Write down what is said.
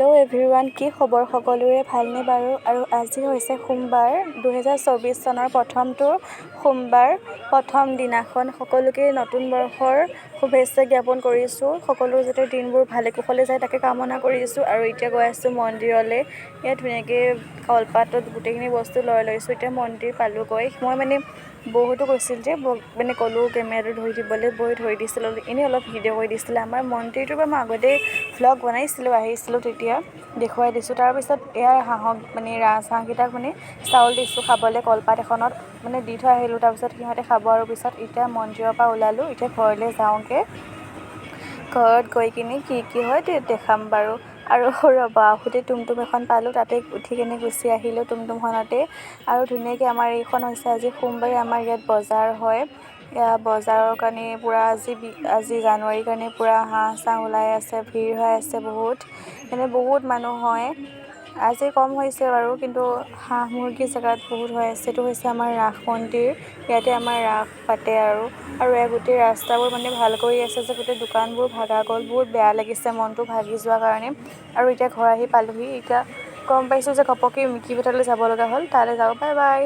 Hello' everyone, কি খবৰ সকলোৰে? ভালনে বাৰু? আৰু আজি হৈছে সোমবাৰ, 2024 চনৰ প্ৰথমটো সোমবাৰ, প্ৰথম দিনাখন। সকলোকে নতুন বৰ্ষৰ শুভেচ্ছা জ্ঞাপন কৰিছোঁ। সকলো যাতে দিনবোৰ ভালে কুশলে যায় তাকে কামনা কৰিছোঁ। আৰু এতিয়া গৈ আছোঁ মন্দিৰলৈ। ইয়াত ধুনীয়াকৈ কলপাতত গোটেইখিনি বস্তু লৈ লৈছোঁ। এতিয়া মন্দিৰ পালোঁগৈ। মই বহুতো কৈছিল যে ক'লোঁ কেমেৰাটো ধৰি দিবলৈ, ধৰি দিছিলোঁ। এনেই অলপ ভিডিঅ' কৰি দিছিলোঁ। আমাৰ মন্দিৰটোৰ পৰা মই আগতেই ভ্লগ বনাইছিলোঁ, আহিছিলোঁ তেতিয়া দেখুৱাই দিছোঁ। তাৰপিছত এয়া হাঁহক ৰাজহাঁহকেইটাক চাউল দিছোঁ খাবলৈ, কলপাত এখনত দি থৈ আহিলোঁ। তাৰপিছত সিহঁতে খাব আৰু পিছত এতিয়া মন্দিৰৰ পৰা ওলালোঁ। এতিয়া ঘৰলৈ যাওঁগৈ। ঘৰত গৈ কিনি কি হয় দেখাম বাৰু। আৰু ৰ'বা, আহোঁতে টুমটুম এখন পালোঁ, তাতে উঠি কিনে গুচি আহিলোঁ টুমটুমখনতে। আৰু ধুনীয়াকৈ আমাৰ এইখন হৈছে আজি সোমবাৰে আমাৰ ইয়াত বজাৰ হয়। বজাৰৰ কাৰণে পূৰা আজি জানুৱাৰীৰ কাৰণে পূৰা হাঁহ চাঁহ ওলাই আছে, ভিৰ হৈ আছে বহুত। বহুত মানুহ হয়। আজি কম হৈছে বাৰু, কিন্তু হাঁহ মুৰ্গী জেগাত বহুত হৈ আছে। এইটো হৈছে আমাৰ ৰাস মন্দিৰ। ইয়াতে আমাৰ ৰাস পাতে আৰু গোটেই ৰাস্তাবোৰ ভাল কৰি আছে যে গোটেই দোকানবোৰ ভাগা গ'ল। বহুত বেয়া লাগিছে মনটো ভাগি যোৱাৰ কাৰণে। আৰু এতিয়া ঘৰ আহি পালোহি। এতিয়া গম পাইছোঁ যে ঘপককৈ মিকি ভেটালৈ যাব লগা হ'ল। তালৈ যাওঁ, বাই বাই।